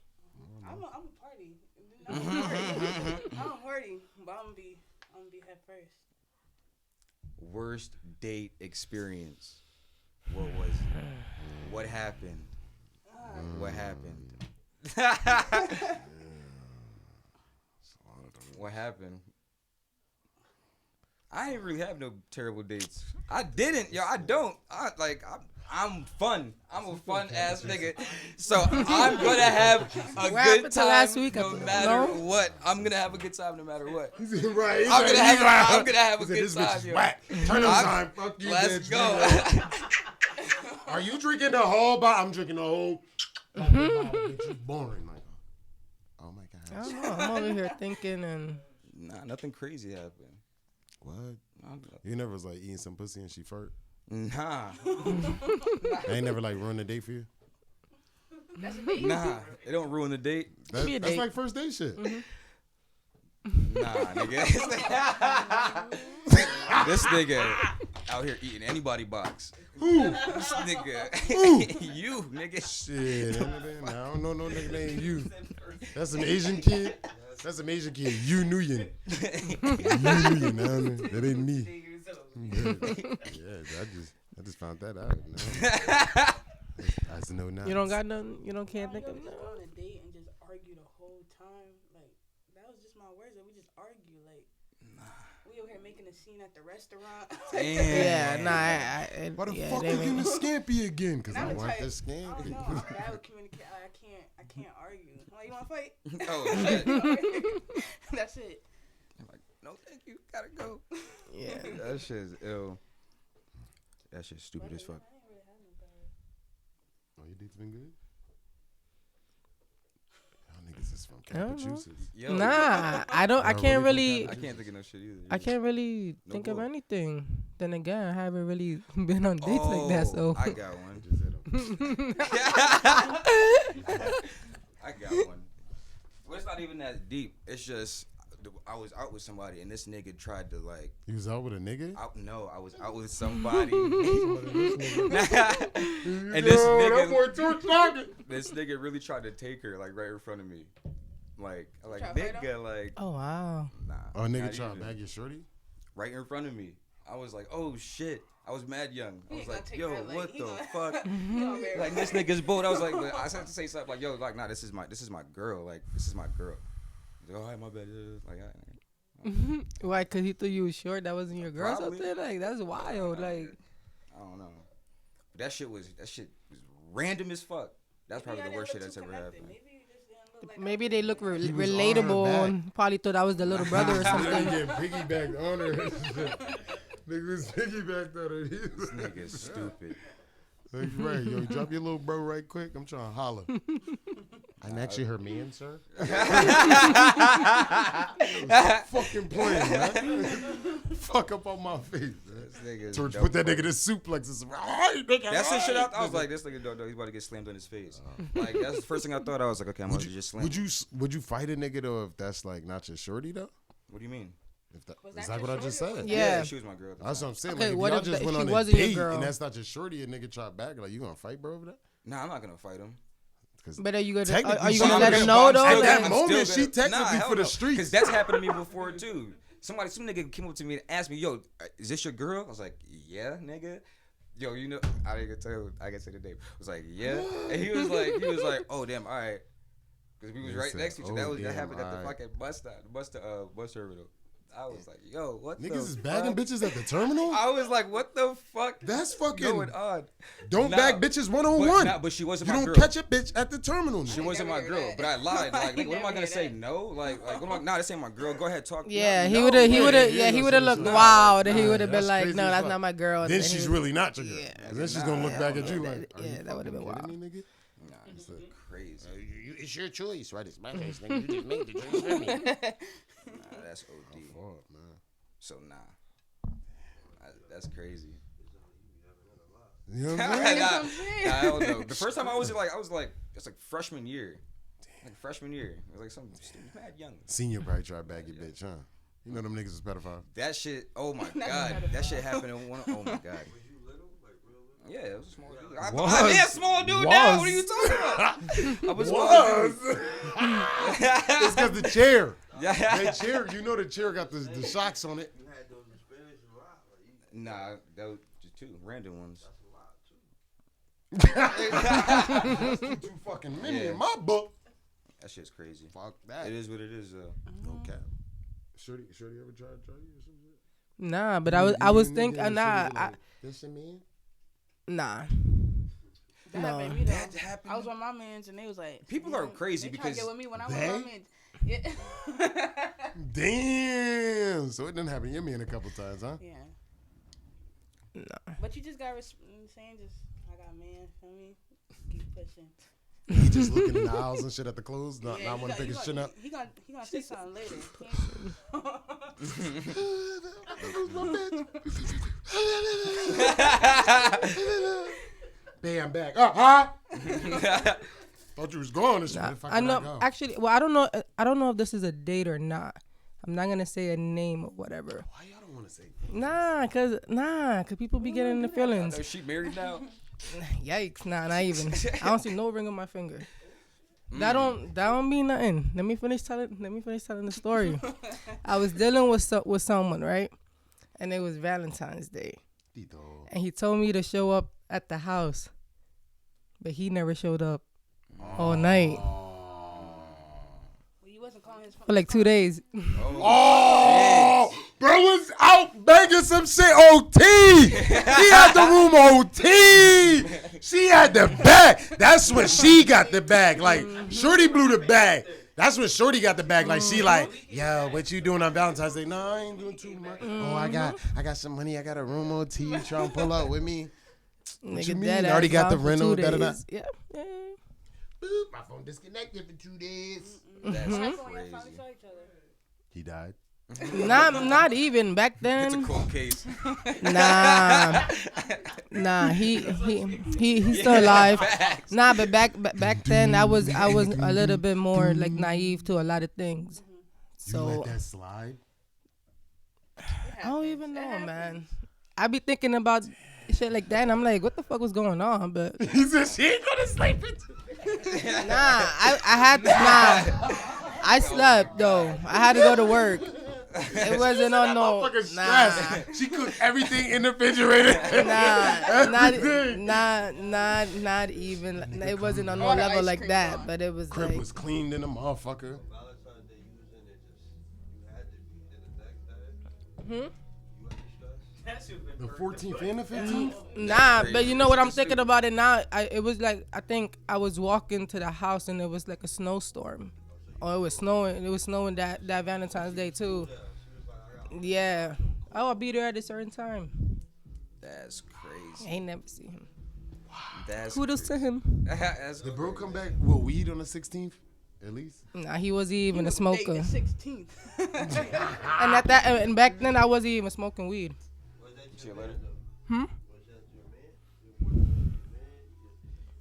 I'm a party. I'm a party, but I'm gonna be head first. Worst date experience. What was it? What happened? What happened? What happened? I ain't really have no terrible dates. I didn't, yo. I don't. I'm fun. I'm a fun ass nigga. So I'm gonna have a What happened good to time last week? no matter No? what. I'm gonna have a good time no matter what. Right. I'm gonna have a good This bitch time, is yo. whack. Turn on time. Fuck you, Let's bitch. go. Are you drinking the whole bottle? I'm drinking the whole bottle, bitch. You boring. Like, oh my I god. don't know. I'm over here thinking and Nah, nothing crazy happened. What? Nah. You never was like eating some pussy and she fart? Nah. I ain't never like ruined a date for you? Nah. It don't ruin the date. Be a That's date. like first date shit. Nah, nigga. This nigga out here eating anybody box. Who? This nigga. You, nigga. Shit. I don't know no nigga named you. That's an Asian kid. That's an Asian kid. You Nguyen. You Nguyen. That ain't me. Yeah, I just found that out. I just know now. you don't got nothing. You don't can't think of Just nothing. go on a date and just argue the whole time. Like that was just my words. That we just argue. Like we over here making a scene at the restaurant. Damn. Yeah, nah. Why the yeah, fuck they you make- getting the scampi again? Because I Not want type- the I scampi. don't know. I'm bad with communication. I can't argue. Like, you want to fight? Oh, shit. That's it. I'm like, no, thank you. Gotta go. Yeah. That shit is ill. That shit's stupid as fuck. Oh, your date's been good? Y'all niggas is from I don't know. Massachusetts. Yo, Nah, I don't. I Not can't really really. I can't think of no shit either. I can't really No think of bull. anything. Then again, I haven't really been on dates like that. So I got one. Just hit 'em. I got one. Well, it's not even that deep. It's just I was out with somebody and this nigga tried to like. You was out with a nigga? I was out with somebody. and this nigga really tried to take her like right in front of me. Like Try to fight nigga, like oh wow. nah. Oh, nigga not trying to even. bag your shorty? Right in front of me. I was like, oh shit. I was mad young. I He was gonna like, take yo, that, like, what he the gonna- fuck? Like Like this nigga's bold. I was like, but I had to say something like, yo, like, nah, this is my girl. Like, this is my girl. He's like, all right, my bad. Like, Why? Cause he thought you was short. That wasn't your girl. Probably. Something like that's wild. Like I don't know. That shit was random as fuck. That's probably the worst shit that's ever happened. Maybe you just didn't look like maybe they look was on her relatable back. and probably thought I was the little brother or something. Getting piggybacked on her. Nigga was piggybacked on her. This nigga's stupid. Like, right, yo, drop your little bro right quick. I'm trying to holler. I'm actually her man, sir. Fucking playing, man. Fuck up on my face, man. This nigga's George dope. put that nigga to suplexes. Alright, nigga. That's the shit. alright. I was like, this nigga don't know. He's about to get slammed on his face. Like that's the first thing I thought. I was like, okay, I'm gonna just slam. Would you fight a nigga though if that's like not your shorty though? What do you mean? If that, Was is that that your what I just shorty or said? was Yeah. She was my girl. At the That's time. what I'm saying. Okay, like, if what y'all if just the- went she on a wasn't your date girl? and that's not your shorty, a nigga try back, like, you gonna fight, bro, over that? Nah, I'm not gonna fight him. But are you gonna? Technically, Are you so gonna I'm let gonna- him know I'm though? still Like, that moment, she texted me for the streets. Because that's happened to me before too. Some nigga came up to me and asked me, "Yo, is this your girl?" I was like, "Yeah, nigga." Yo, you know, I didn't tell. I can say the name. I was like, "Yeah," and he was like, "Oh damn, all right," because we was He right said, next to each other. "Oh, That damn, happened at the alright." fucking bus stop, bus terminal. I was like, "Yo, what Niggas the is bagging fuck?" bitches at the terminal? I was like, "What the fuck?" That's fucking. going on. Don't Nah, bag bitches one-on-one. But she wasn't You my don't girl. catch a bitch at the terminal. She nigga. wasn't my never girl, heard but I that. lied. Like, You what am I never gonna heard say? that. No, like, what am I? Nah, this ain't my girl. Go ahead, talk. yeah, he No, would have. He wait. would have. yeah, Yeah, he yeah, would have so looked it's- wild, and he Nah, would have been that's like, crazy "No, as that's fuck. not my girl." Then And she's he- really not your girl. Yeah. And then she's gonna look back at you like, are Yeah, you that would've been fucking wild. kidding me, nigga? Nah, it's crazy. It's your choice, right? It's my choice, nigga. You just made the choice for me. Nah, that's OD. Fuck, man. So nah, that's crazy. You know what Nah, I'm saying? That's what I'm saying. I don't know. The first time I was like, it's like freshman year. Like freshman year. It was like some mad young. Senior probably tried to bag your bitch, huh? You know them niggas is pedophile. That shit. Oh my Not god. pedophile. That shit happened in one. Oh my god. Yeah, it was a small dude. I'm Was. a small dude now. What are you talking about? I was small. Was. dude. It's because the chair. Yeah. That chair, you know the chair got the shocks on it. Nah, that was just two random ones. That's too fucking many in my book. That shit's crazy. Fuck that. It is what it is, though. No cap. Shorty ever tried you or some shit? Nah, but I was thinking, This your man? nah. That No. happened to me, though. That happened. I was with my mans and they was like, People are crazy they tried to because get with me when I was they- with my mans. Yeah. Damn. So it didn't happen to your man a couple times, huh? Yeah. No. But you just got saying just I got a man, feel me? Keep pushing. He just looking in the aisles and shit at the clothes, not he want to got- pick he his chin got- up. He gonna say something later. Bam, back. Thought you was gone. And shit. Nah, Where the fuck I did know. go? Actually, well, I don't know. I don't know if this is a date or not. I'm not gonna say a name or whatever. Why y'all don't want to say? Cause people be getting in the feelings. Is she married now? Yikes! Nah, not even. I don't see no ring on my finger. That don't mean nothing. Let me finish telling the story. I was dealing with someone, right? And it was Valentine's Day, Tito. and he told me to show up at the house, but he never showed up all night Well, you wasn't calling his phone. for like 2 days. Oh, bro was out banging some shit OT. He had the room OT. She had the bag. That's when she got the bag. Like, Shorty blew the bag. That's when Shorty got the bag. Like, she like, yo, what you doing on Valentine's Day? No, I ain't doing too much. Oh, I got some money. I got a room OT. You trying to pull up with me? What you Nigga mean? dead Already ass got the gone for rental, 2 da-da-da. days. Yeah. Boop, my phone disconnected for 2 days. That's When y'all crazy. finally saw each other. He died. Not even back It's a then. cold case. Nah. He's still alive. Nah, but back then I was a little bit more like naive to a lot of things. You So let that slide? I don't even know, man. I be thinking about shit like that, and I'm like, what the fuck was going on? But He said she ain't gonna sleep it. I slept though. I had to go to work. It wasn't on no. Motherfucker Nah. stressed. She cooked everything in the refrigerator. Not even. It wasn't on no All the level ice like cream that, gone. but it was Crib like. was cleaned in the motherfucker. Valentine's Day, you was in it, you had to be. Then the next day, you under stress. The 14th and the 15th? Nah, but you know what I'm thinking about it now? It was like, I think I was walking to the house and it was like a snowstorm. Or it was snowing. It was snowing that Valentine's Day too. Yeah. Oh, I'll be there at a certain time. That's crazy. I ain't never see him. That's Kudos to crazy. him. That's Did bro come back with weed on the 16th? At least? Nah, he wasn't even a Date smoker. the 16th. And back then I wasn't even smoking weed. Was that See your you later. man, though? Hmm? Was that your man? Your boyfriend? Your man?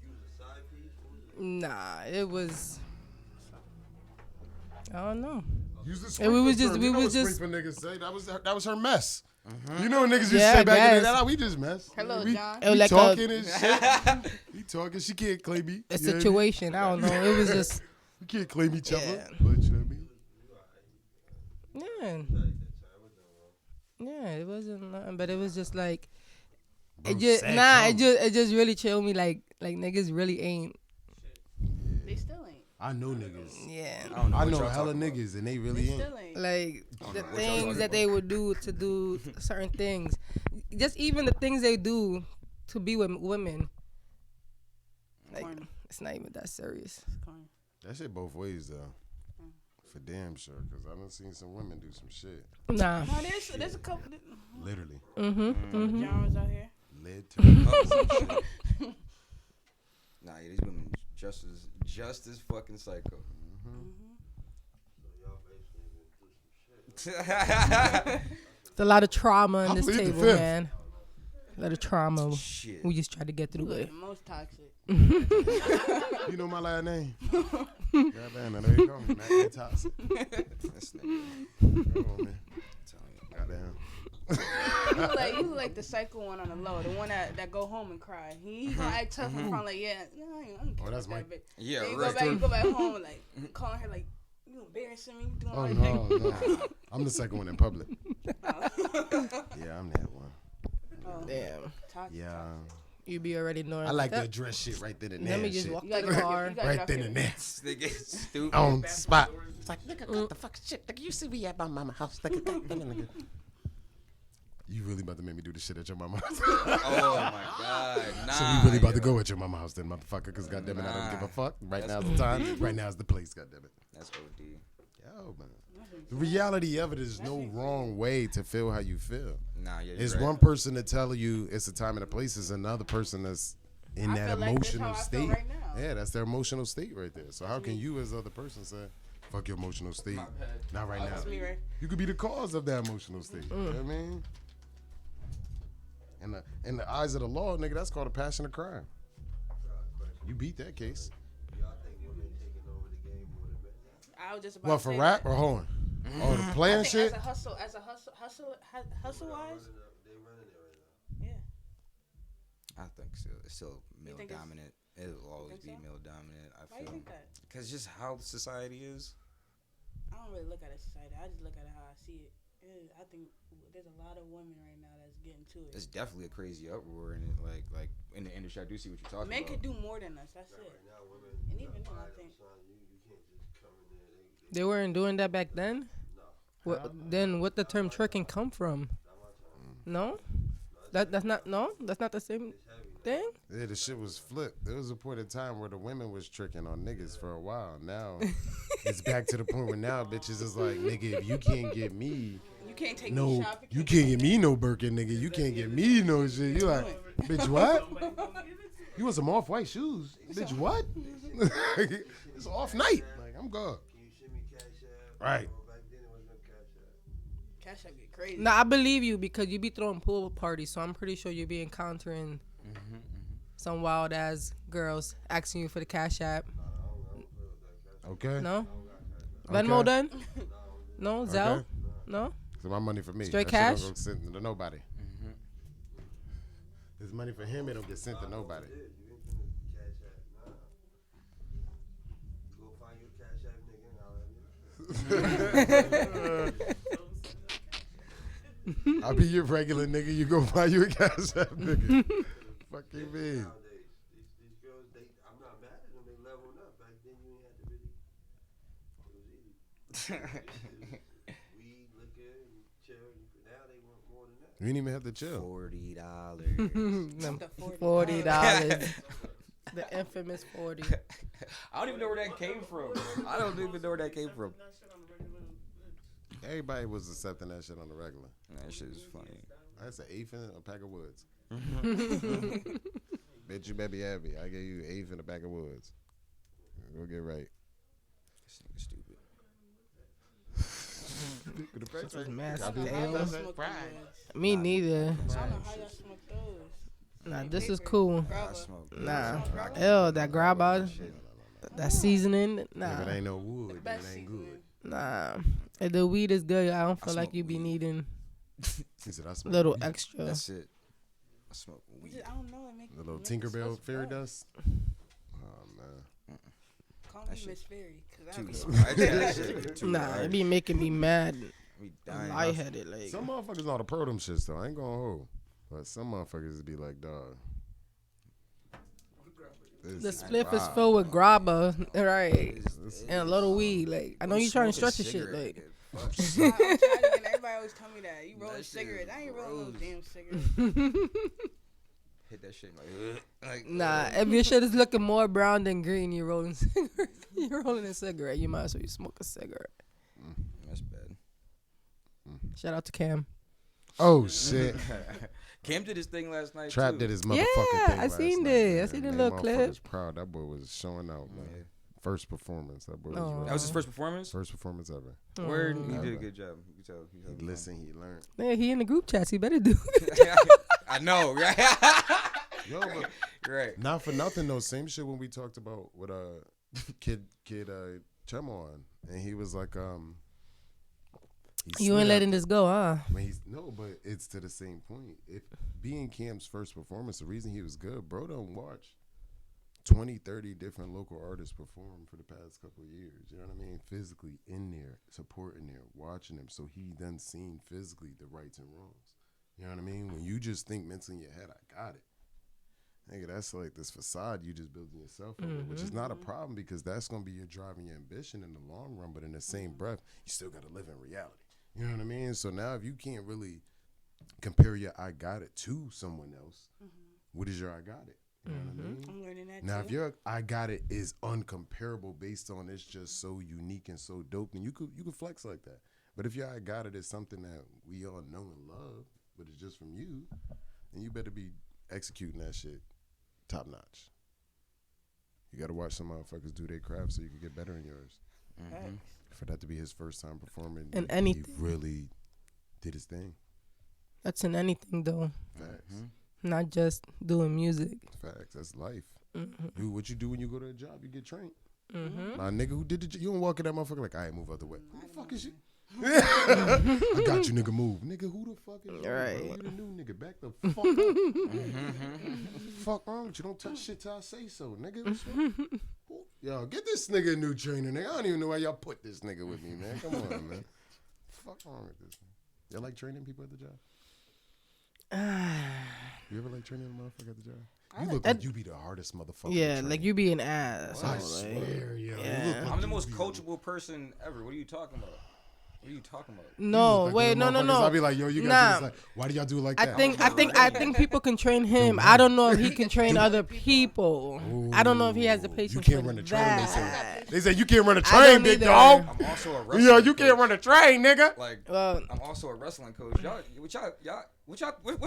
You was a side piece? What was it? Nah, it was. I don't know. Use the And we was sprinkler just- term. we You know was what just- sprinkler niggas say? That was her mess. You know what niggas used to Yeah, say I back in the guess. day? Nah, we just mess. Hello, we, John. It was We like talking and shit. We talking. She can't claim me. a You know what I mean? situation. I don't know. It was just. We can't claim each other. Yeah. But you know what I mean? Yeah. Yeah, it wasn't nothing, but it was just like. Bro, It just sad it comment. just really chilled me. Like niggas really ain't. They still ain't. I know niggas. Yeah. I don't know. I what know y'all hella talking about. niggas and they They really ain't. still ain't. Like don't the know what y'all things talking that they would do to do certain things, just even the things they do to be with women. Like Corny. it's not even that serious. It's corny. That shit both ways though. For damn sure, because I done seen some women do some shit. Nah. No, there's a couple Literally. genres out here. Literally. Nah, yeah, these women just as fucking psycho. So y'all basically been through some shit. It's a lot of trauma in I this plead the table, fifth. man. A lot of trauma. Shit. We just try to get through Look, it. the most toxic. You know my last name. Goddamn, now there you go. Matt Toxic. This nigga, Come on, man. telling you. Goddamn. You look like the psycho one on the low, the one that go home and cry. He gonna act tough in front, like I don't care Oh, that's about that my- bitch. Yeah, Then you right. go back home like calling her like you embarrassing me. You doing Oh, all no, that. no. I'm the second one in public. Yeah, I'm that one. Oh, Damn. toxic. Yeah. You be already knowing. I like to that. address shit right then and there. Let me and just shit. walk You to the gotta car. you gotta Right get then off and your- there. They get stupid. On spot. It's like, nigga, what the fuck shit? Nigga, you see me at my mama house. Nigga, nigga. You really about to make me do this shit at your mama house? Oh my god. Nah. So we really about to yo. go at your mama house then, motherfucker, because goddamn it, I don't give Nah. a fuck. Right That's now's the time. OD. Right now's the place, goddamn it. That's OD. Yo, man. The reality of it is no wrong way to feel how you feel. Nah, yeah. It's you're right. one person to tell you it's a time and a place. It's another person that's in I that feel like that's emotional how I feel state. right now. Yeah, that's their emotional state right there. So how can you as the other person say, fuck your emotional state? My bad. Not right now. That's me, right? You could be the cause of that emotional state. You know what I mean? In the eyes of the law, nigga, that's called a passionate crime. You beat that case. Y'all think women taking over the game more than men? I was just about What, to for say rap that. or horn? Oh, the playing I think shit? as a hustle wise, They running it right now. yeah. I think it's still male think it's- dominant. It'll always think be so? male dominant. I Why do you feel. think that? Because just how society is. I don't really look at it society. I just look at it how I see it. I think there's a lot of women right now that's getting to it. It's definitely a crazy uproar in it. Like in the industry, I do see what you're talking Men about. could do more than us. That's Now, it. right now, women. And even then, I think You can't just come in there. They weren't doing that back then. No. Then what the term tricking come from? No, that's not the same thing. Yeah, the shit was flipped. There was a point in time where the women was tricking on niggas for a while. Now it's back to the point where now bitches is like, nigga, if you can't get me, you can't take me no, shopping. you can't get me no Birkin, nigga. You can't get me no shit. You like, bitch, what? You want some off-white shoes? Bitch, what? It's off night. Like, I'm good. Can you send me cash app? Right. Or back then it was no cash app. Cash App get crazy. Nah, I believe you because you be throwing pool parties, so I'm pretty sure you be encountering some wild ass girls asking you for the cash app. Okay. No, Okay. Venmo done? No, Zelle? Okay. No. So my money for me. Straight That shit cash? don't go sent to nobody. It's money for him. It don't get sent to nobody. You ain't finna cash app. Nah. You go find your cash app nigga and I'll have you. I'll be your regular nigga. You go buy you a cash app, nigga. Fuck you mean? Nowadays, these girls, I'm not mad at them. They leveling up. Back then, you ain't had to really. It was easy. Weed, liquor, and chill. Now they want more than that. You ain't even have to chill. $40. $40. The infamous 40. I don't even know where that came from. I don't even know where that came from. Everybody was accepting that shit on the regular. That shit is funny. That's an eighth and a pack of woods. Bitch, you better be happy. I gave you an eighth and a pack of woods. Go get right. This nigga stupid. This was mass I don't know how y'all smoke those. Me neither. I don't know how y'all smoke those. Nah, this is cool. I smoke. Nah. Ew, that grabba, that seasoning. If Nah. it ain't no wood, then Best it ain't seasoning. good. Nah. If the weed is good, I don't feel like smoke you be weed. needing He said, I a smoke little weed. extra. That's it. I smoke weed. I don't know. It make The little it make it Tinkerbell so fairy bad. dust. Oh, man. Call That me shit Miss Fairy. Cause I Too be spicy. That shit too Nah, hard. it be making me mad. We I'm dying. lightheaded. Like, Some motherfuckers know how to pro them shits, though. I ain't gonna hold. But some motherfuckers be like, dog. the spliff is filled with grabba, right? And a little weed. Like, I know you trying to stretch the shit. Like, I'm tired of it. Everybody always tell me that. You rolling That shit cigarettes. I ain't rolling no gross. damn cigarettes. Hit that shit like nah, if your shit is looking more brown than green, you're rolling cigarettes. You're rolling a cigarette. You might as well smoke a cigarette. That's bad. Shout out to Cam. Oh, shit. Cam did his thing last night. Trap too. did his motherfucking Yeah, thing I last seen night, it. I man. seen the They little clip. motherfuckers proud. That boy was showing out, man. Yeah. First performance. That boy was Oh. real. That was his first performance. First performance ever. Word, he Mm. did a good job. You can tell. He listened, he learned. Yeah, he in the group chats. He better do. I know, right? Yo, but Right. not for nothing though. Same shit when we talked about with kid Chemo, and he was like he You ain't slid letting out this go, huh? when he's no, but it's to the same point. If being Cam's first performance, the reason he was good, bro, don't watch 20, 30 different local artists perform for the past couple of years. You know what I mean? Physically in there, supporting there, watching them. So he done seen physically the rights and wrongs. You know what I mean? When you just think mentally in your head, I got it. Nigga, that's like this facade you just building yourself over, which is not a problem because that's gonna be your driving your ambition in the long run. But in the same breath, you still gotta live in reality. You know what I mean? So now, if you can't really compare your "I got it" to someone else, what is your "I got it"? You know what I mean? I'm learning that Now, too. if your "I got it" is uncomparable based on it's just so unique and so dope, then you could flex like that. But if your "I got it" is something that we all know and love, but it's just from you, then you better be executing that shit top notch. You got to watch some motherfuckers do their craft so you can get better in yours. Facts. For that to be his first time performing, In he anything. really did his thing. That's in anything though, Facts. not just doing music. Facts. That's life. Mm-hmm. Dude, what you do when you go to a job, you get trained. Mm-hmm. Nah, nigga who did the job, you don't walk in that motherfucker like, all right, move out the way. Who the fuck is you? I got you, nigga, move. Nigga, who the fuck is you? Right. Bro? You the new nigga. Back the fuck up. Fuck wrong with you? Don't touch shit till I say so, nigga. What's wrong? Yo, get this nigga a new trainer, nigga. I don't even know why y'all put this nigga with me, man. Come on, man. Fuck wrong with this? Y'all like training people at the job? You ever like training a motherfucker at the job? You look like you be the hardest motherfucker. to Yeah, train. like you be an ass. I like, swear, yo. You yeah. look like I'm the you most be- coachable person ever. What are you talking about? What are you talking about? you No, look like wait, them no. motherfuckers. I'll be like, yo, you gotta do Nah. this. Like, why do y'all do it like I that? think people can train him. I don't know if he can train other people. I don't know if he has the patience. You can't for run a train. that. They say you can't run a I train, don't big either. dog. I'm also a wrestling Yo, you can't coach. run a train, nigga. Like, Well, I'm also a wrestling coach. What's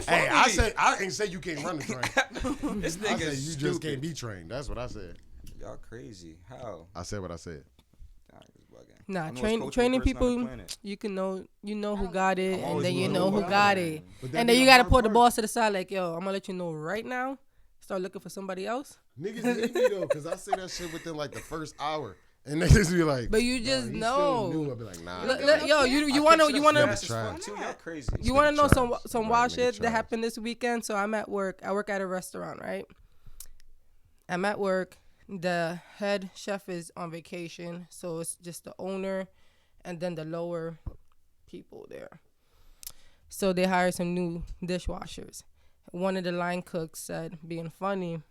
Hey, wrong with me? I ain't say you can't run the train. This I nigga said is you stupid. just can't be trained. That's what I said. Y'all crazy. How? I said what I said. Nah, he's bugging. nah, I'm the most coachable training person on the people, planet. you know who got it, I'm and always then you willing know to who work got on it, it. But that and be then you the gotta hard pull the part. boss to the side, like, yo, I'm gonna let you know right now. Start looking for somebody else. Niggas hate me though, because I say that shit within like the first hour. And niggas be like, But you "Nah, just he know. still new." I be like, nah. Look, nigga. yo, you wanna Fast as Try. fuck, too. Y'all crazy. you wanna know Trash. some Right, wild nigga, shit that trash. happened this weekend? So I'm at work. I work at a restaurant, right? I'm at work. The head chef is on vacation, so it's just the owner and then the lower people there. So they hired some new dishwashers. One of the line cooks said, being funny,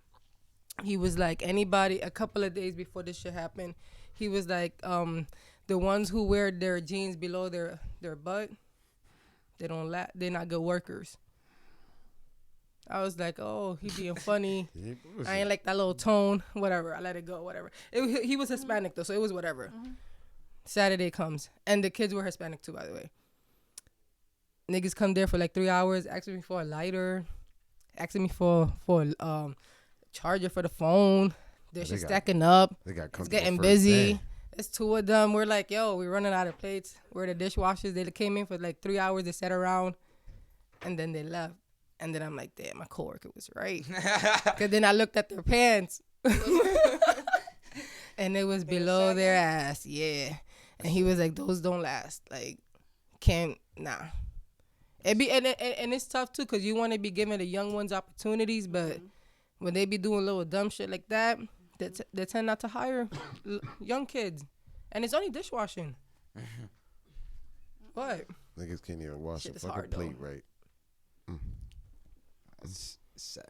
he was like, anybody, a couple of days before this shit happened, he was like, the ones who wear their jeans below their butt, they're not good workers. I was like, oh, he being funny. I ain't like that little tone. Whatever. I let it go. Whatever. He was Hispanic, though, so it was whatever. Saturday comes. And the kids were Hispanic, too, by the way. Niggas come there for like 3 hours, asking me for a lighter, asking me for charger for the phone. They're They just got- stacking up. They got It's comfortable getting first busy. day. It's two of them. We're like, yo, we're running out of plates. We're the dishwashers. They came in for like 3 hours. They sat around, and then they left. And then I'm like, damn, my coworker was right. Because then I looked at their pants. And it was below their ass. Yeah. And he was like, those don't last. Like, nah. And it's tough, too, because you want to be giving the young ones opportunities. But when they be doing little dumb shit like that, they tend not to hire young kids. And it's only dishwashing. What? Niggas can't even wash Shit a is fucking hard, though. plate right. It's sad.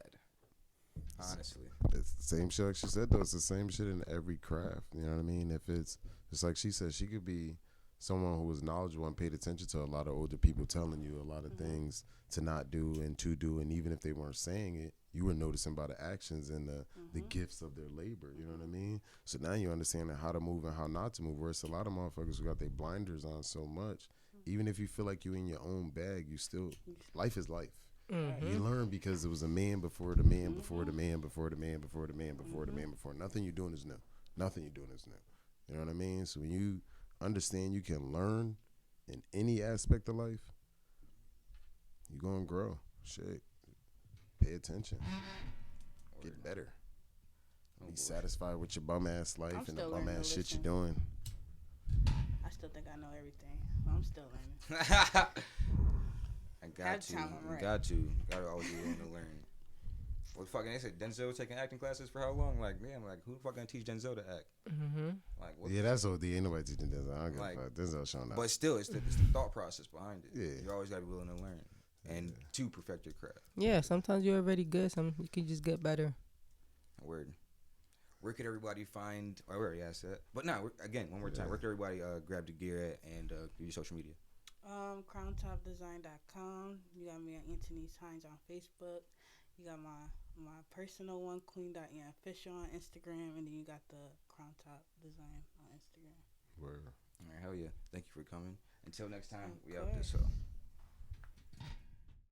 Honestly. It's the same shit like she said though. It's the same shit in every craft. You know what I mean? If it's like she said, she could be someone who was knowledgeable and paid attention to a lot of older people telling you a lot of things to not do and to do, and even if they weren't saying it, you were noticing by the actions and the gifts of their labor. You know what I mean? So now you understand how to move and how not to move. Whereas a lot of motherfuckers who got their blinders on so much, even if you feel like you in your own bag, you still life is life. You learn because it was a man before the man before the man before the man before the man before the man before. Nothing you're doing is new. Nothing you're doing is new. You know what I mean? So when you understand you can learn in any aspect of life, you're going to grow. Shit. Pay attention. Get better. Be satisfied with your bum ass life I'm and the still bum learning ass to shit you're listen. doing. I still think I know everything. I'm still learning. I got That to. time I'm You right. got to. Gotta always be willing to learn. What fucking they said Denzel taking acting classes for how long? Like, damn, like who the fuck gonna teach Denzel to act? Like, what Yeah, that's OD. Ain't nobody teaching Denzel. I don't give Like, a fuck. Denzel showing up. But still, it's the thought process behind it. Yeah. You always gotta be willing to learn. and to perfect your craft. Yeah, sometimes you're already good. Some you can just get better. Word. Where could everybody find? I already asked that, but now again, one more time. Where could everybody grab the gear at and give your social media? Crowntopdesign.com. You got me on Anthony's Hines on Facebook. You got my personal one, Queen.official on Instagram, and then you got the Crowntop Design on Instagram. Word. All right, hell yeah. Thank you for coming. Until next time, Of we out this course. show.